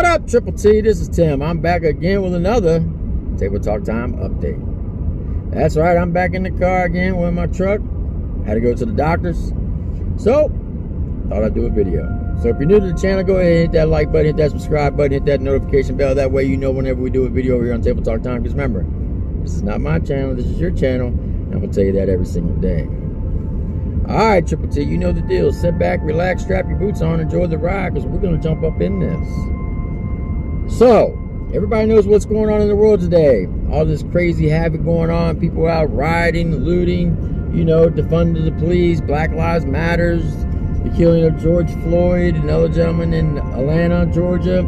What up, Triple T? This is Tim. I'm back again with another Table Talk Time update. That's right, I'm back in the car again with my truck. Had to go to the doctor's. So, thought I'd do a video. So if you're new to the channel, go ahead and hit that like button, hit that subscribe button, hit that notification bell. That way you know whenever we do a video over here on Table Talk Time. Because remember, this is not my channel, this is your channel. And I'm going to tell you that every single day. Alright, Triple T, you know the deal. Sit back, relax, strap your boots on, enjoy the ride, because we're going to jump up in this. So, everybody knows what's going on in the world today. All this crazy havoc going on. People out rioting, looting, you know, defunding the police, Black Lives Matters, the killing of George Floyd, another gentleman in Atlanta, Georgia.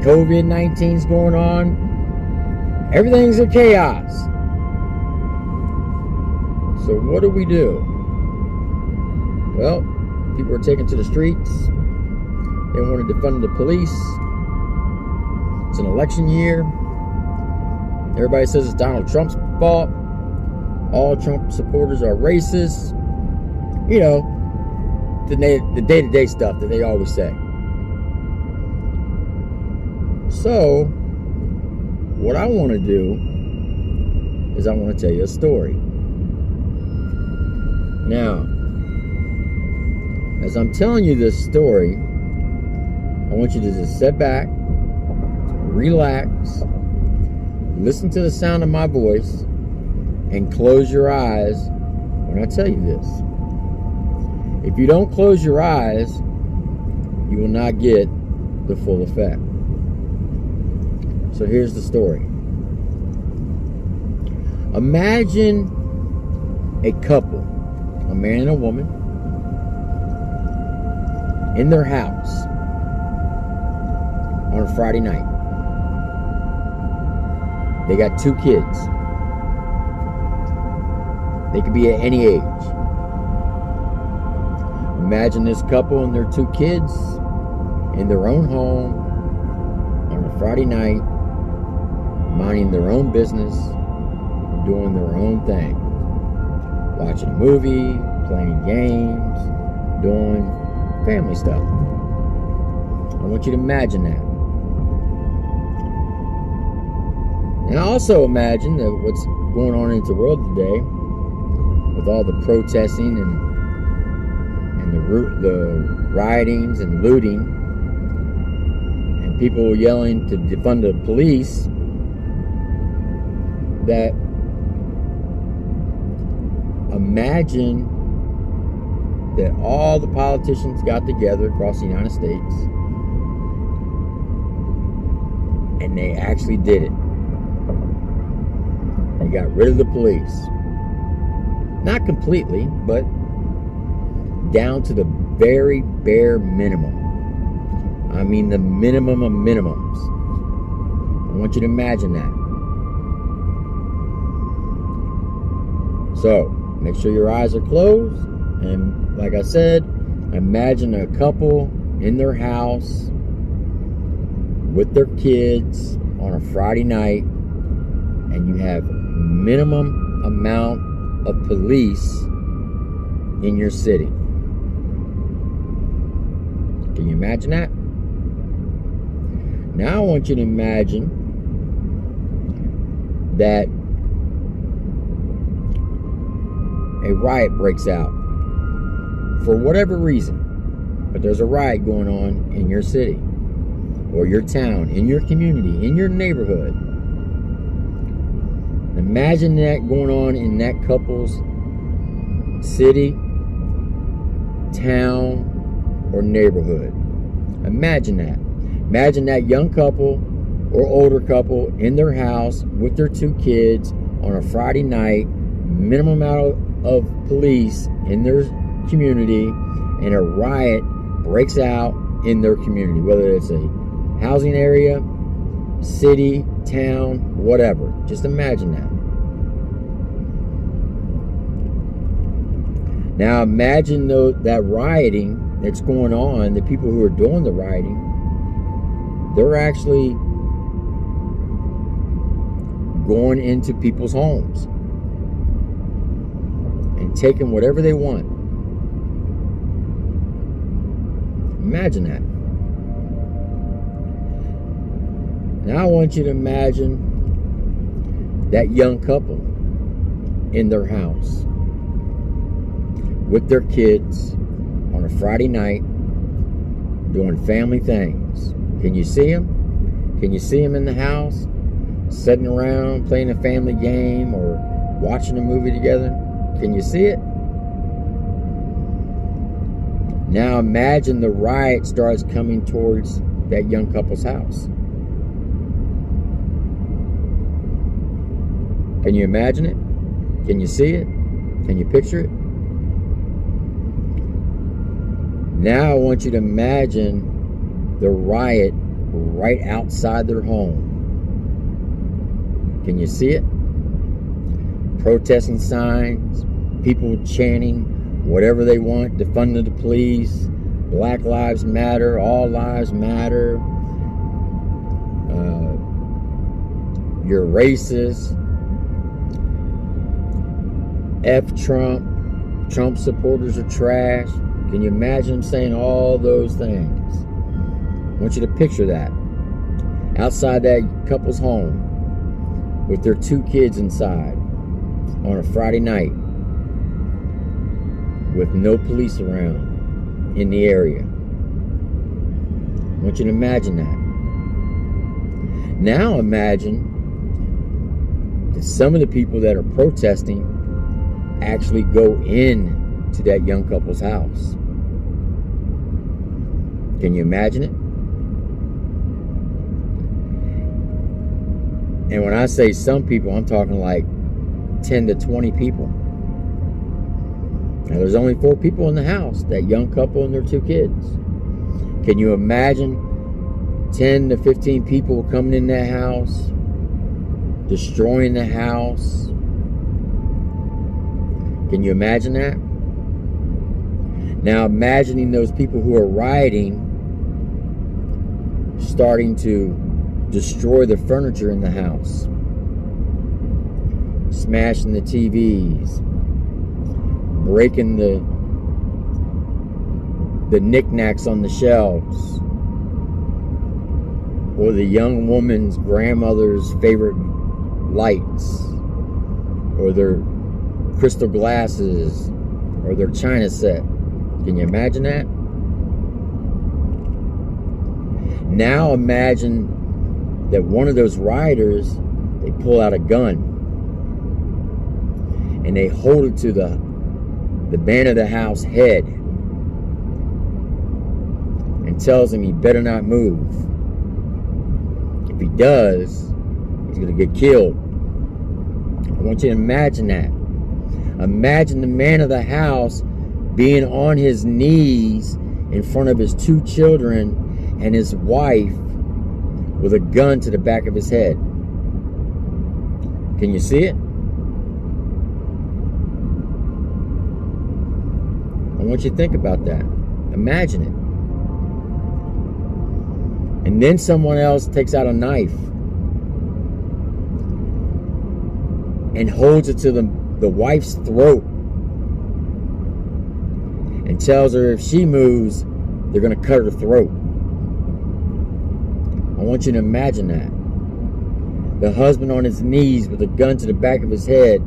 COVID-19's going on. Everything's in chaos. So what do we do? Well, people are taken to the streets. They want to defund the police. It's an election year. Everybody says it's Donald Trump's fault. All Trump supporters are racist. You know, the day-to-day stuff that they always say. So, what I want to do is I want to tell you a story. Now, as I'm telling you this story, I want you to just sit back, relax, listen to the sound of my voice, and close your eyes when I tell you this. If you don't close your eyes, you will not get the full effect. So here's the story. Imagine a couple, a man and a woman, in their house on a Friday night. They got 2 kids. They could be at any age. Imagine this couple and their 2 kids in their own home on a Friday night, minding their own business, doing their own thing. Watching a movie, playing games, doing family stuff. I want you to imagine that. And also imagine that what's going on in the world today, with all the protesting and the riotings and looting, and people yelling to defund the police, that imagine that all the politicians got together across the United States and they actually did it. They got rid of the police. Not completely, but down to the very bare minimum. I mean the minimum of minimums. I want you to imagine that. So, make sure your eyes are closed. And like I said, imagine a couple in their house with their kids on a Friday night, and you have minimum amount of police in your city. Can you imagine that? Now I want you to imagine that a riot breaks out for whatever reason, but there's a riot going on in your city or your town, in your community, in your neighborhood. Imagine that going on in that couple's city, town, or neighborhood. Imagine that. Imagine that young couple or older couple in their house with their 2 kids on a Friday night, minimum amount of police in their community, and a riot breaks out in their community, whether it's a housing area, city, town, whatever. Just imagine that. Now imagine that rioting that's going on, the people who are doing the rioting, they're actually going into people's homes and taking whatever they want. Imagine that. Now I want you to imagine that young couple in their house with their kids on a Friday night doing family things. Can you see them? Can you see them in the house sitting around playing a family game or watching a movie together? Can you see it? Now imagine the riot starts coming towards that young couple's house. Can you imagine it? Can you see it? Can you picture it? Now I want you to imagine the riot right outside their home. Can you see it? Protesting signs, people chanting whatever they want, defunding the police, Black Lives Matter, all lives matter, you're racist, F Trump, Trump supporters are trash. Can you imagine them saying all those things? I want you to picture that. Outside that couple's home with their 2 kids inside on a Friday night with no police around in the area. I want you to imagine that. Now imagine that some of the people that are protesting actually go in to that young couple's house. Can you imagine it? And when I say some people, I'm talking like 10 to 20 people. Now, there's only 4 people in the house, that young couple and their 2 kids. Can you imagine 10 to 15 people coming in that house, destroying the house? Can you imagine that? Now imagining those people who are rioting starting to destroy the furniture in the house, smashing the TVs, breaking the knickknacks on the shelves, or the young woman's grandmother's favorite lights, or their crystal glasses, or their china set. Can you imagine that? Now imagine that one of those rioters, they pull out a gun and they hold it to the man of the house head and tells him he better not move. If he does, he's going to get killed. I want you to imagine that. Imagine the man of the house being on his knees in front of his 2 children and his wife with a gun to the back of his head. Can you see it? I want you to think about that. Imagine it. And then someone else takes out a knife and holds it to the wife's throat and tells her if she moves, they're going to cut her throat. I want you to imagine that. The husband on his knees with a gun to the back of his head.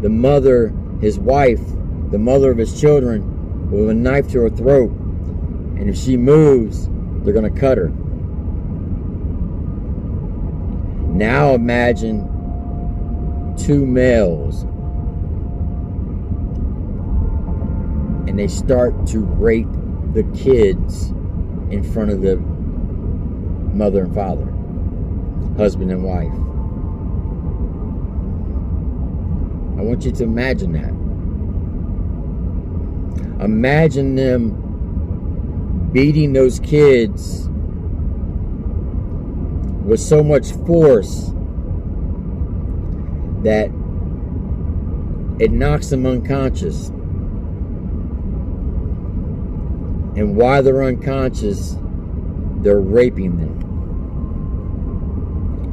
The mother, his wife, the mother of his children, with a knife to her throat. And if she moves, they're going to cut her. Now imagine 2 males. And they start to rape the kids in front of the mother and father, husband and wife. I want you to imagine that. Imagine them beating those kids with so much force that it knocks them unconscious. And while they're unconscious, they're raping them.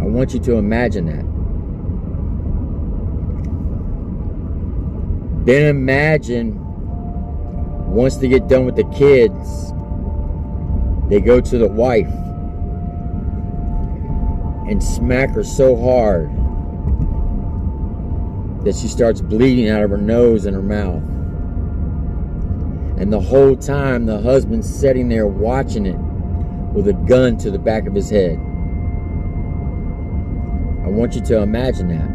I want you to imagine that. Then imagine, once they get done with the kids, they go to the wife and smack her so hard that she starts bleeding out of her nose and her mouth. And the whole time the husband's sitting there watching it with a gun to the back of his head. I want you to imagine that.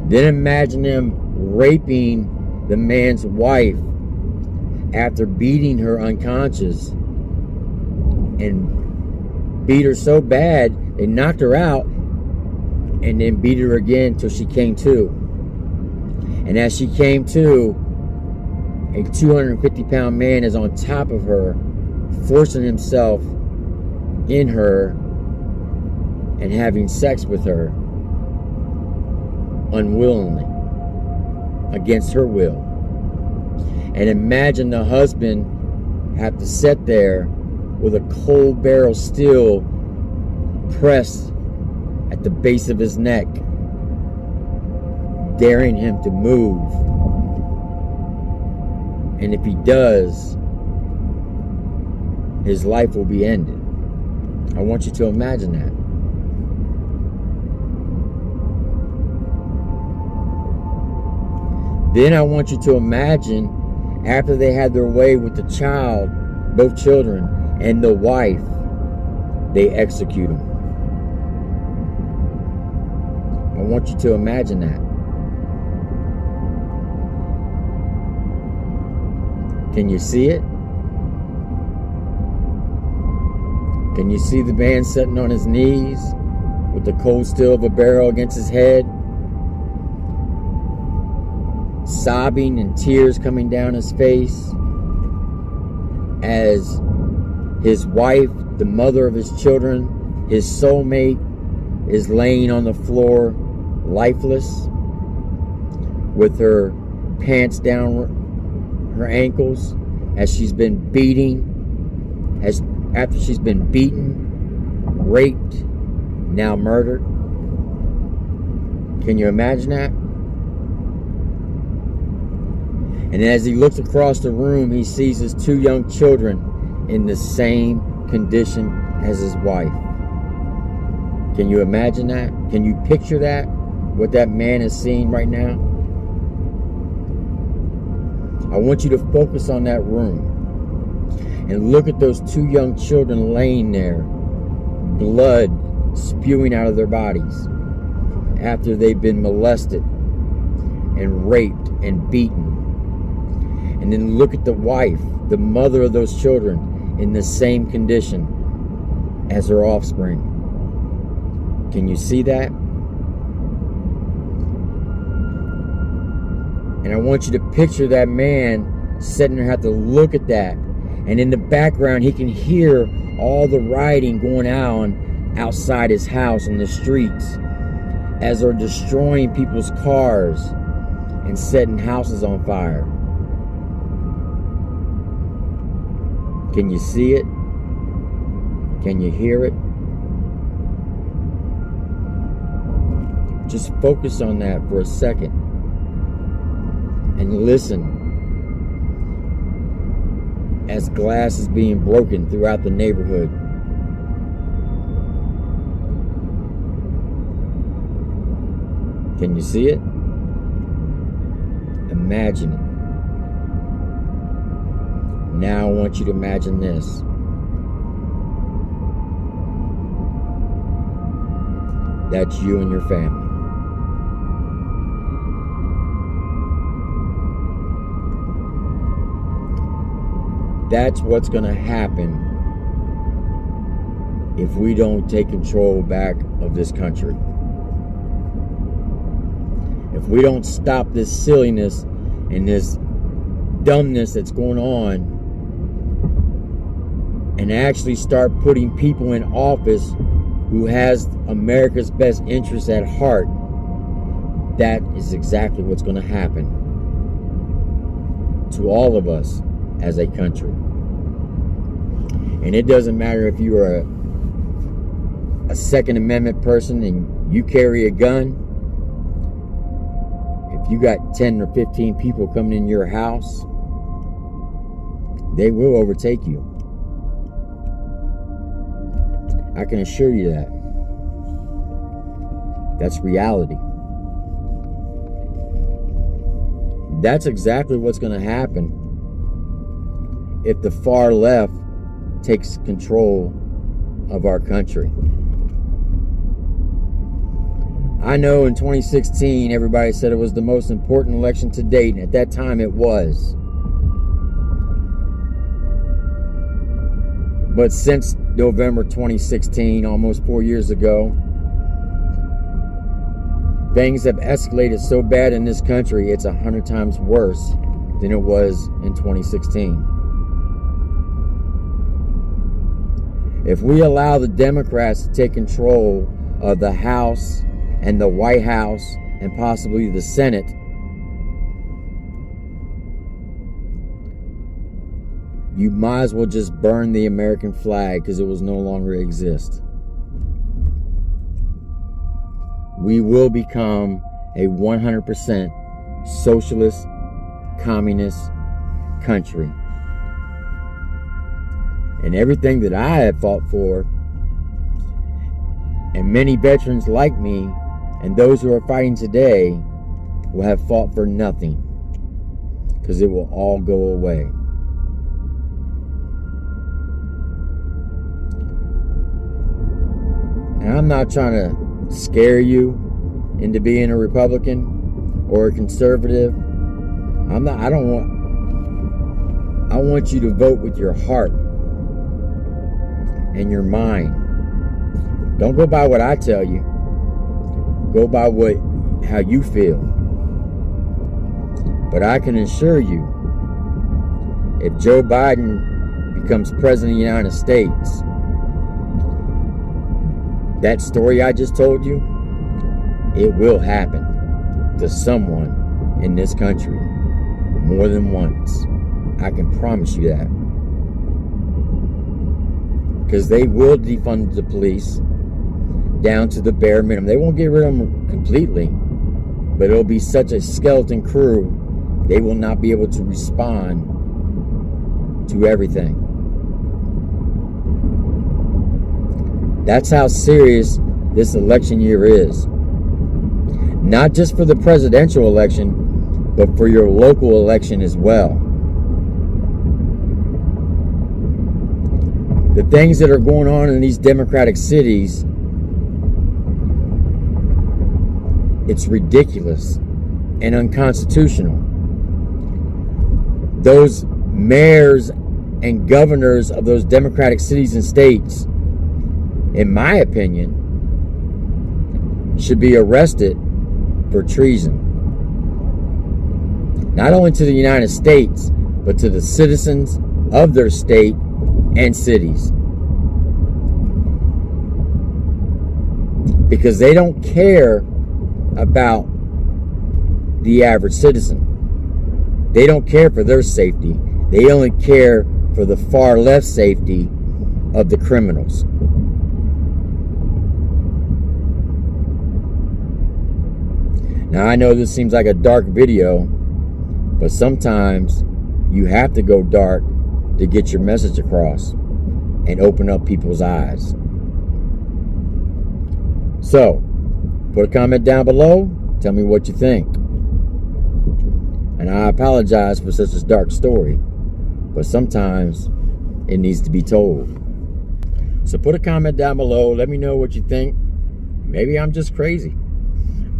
Then imagine him raping the man's wife after beating her unconscious, and beat her so bad they knocked her out, and then beat her again till she came to. And as she came to, a 250-pound man is on top of her, forcing himself in her and having sex with her unwillingly, against her will. And imagine the husband have to sit there with a cold barrel steel pressed at the base of his neck, daring him to move. And if he does, his life will be ended. I want you to imagine that. Then I want you to imagine, after they had their way with the child, both children, and the wife, they execute him. I want you to imagine that. Can you see it? Can you see the man sitting on his knees with the cold steel of a barrel against his head, sobbing and tears coming down his face, as his wife, the mother of his children, his soulmate, is laying on the floor lifeless with her pants down her ankles as she's been after she's been beaten, raped, now murdered? Can you imagine that? And as he looks across the room, he sees his two young children in the same condition as his wife. Can you imagine that? Can you picture that? What that man is seeing right now? I want you to focus on that room and look at those two young children laying there, blood spewing out of their bodies after they've been molested and raped and beaten. And then look at the wife, the mother of those children, in the same condition as her offspring. Can you see that? And I want you to picture that man sitting there, have to look at that. And in the background, he can hear all the rioting going on outside his house in the streets as they're destroying people's cars and setting houses on fire. Can you see it? Can you hear it? Just focus on that for a second and listen as glass is being broken throughout the neighborhood. Can you see it? Imagine it. Now I want you to imagine this. That's you and your family. That's what's going to happen if we don't take control back of this country. If we don't stop this silliness and this dumbness that's going on and actually start putting people in office who has America's best interests at heart, that is exactly what's going to happen to all of us as a country. And it doesn't matter if you are a Second Amendment person and you carry a gun. If you got 10 or 15 people coming in your house, they will overtake you. I can assure you that. That's reality. That's exactly what's going to happen if the far left takes control of our country. I know in 2016, everybody said it was the most important election to date, and at that time it was. But since November 2016, almost 4 years ago, things have escalated so bad in this country, it's 100 times worse than it was in 2016. If we allow the Democrats to take control of the House and the White House and possibly the Senate, you might as well just burn the American flag because it will no longer exist. We will become a 100% socialist, communist country. And everything that I have fought for, and many veterans like me, and those who are fighting today, will have fought for nothing, because it will all go away. And I'm not trying to scare you into being a Republican or a conservative. I want you to vote with your heart and your mind. Don't go by what I tell you. Go by how you feel. But I can assure you, if Joe Biden becomes president of the United States, that story I just told you, it will happen to someone in this country more than once. I can promise you that. Because they will defund the police down to the bare minimum. They won't get rid of them completely, but it'll be such a skeleton crew, they will not be able to respond to everything. That's how serious this election year is. Not just for the presidential election, but for your local election as well. The things that are going on in these democratic cities, it's ridiculous and unconstitutional. Those mayors and governors of those democratic cities and states, in my opinion, should be arrested for treason. Not only to the United States, but to the citizens of their state and cities. Because they don't care about the average citizen. They don't care for their safety. They only care for the far left safety of the criminals. Now, I know this seems like a dark video, but sometimes you have to go dark to get your message across and open up people's eyes. So, put a comment down below. Tell me what you think. And I apologize for such a dark story, but sometimes it needs to be told. So put a comment down below. Let me know what you think. Maybe I'm just crazy.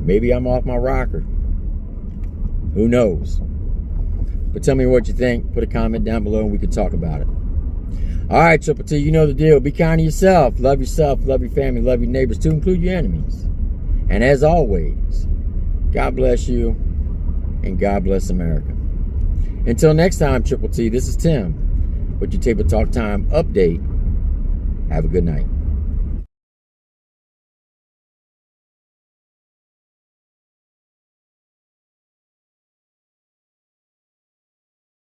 Maybe I'm off my rocker. Who knows? But tell me what you think. Put a comment down below and we can talk about it. All right, Triple T, you know the deal. Be kind to yourself. Love yourself. Love your family. Love your neighbors, to include your enemies. And as always, God bless you and God bless America. Until next time, Triple T, this is Tim with your Table Talk Time update. Have a good night.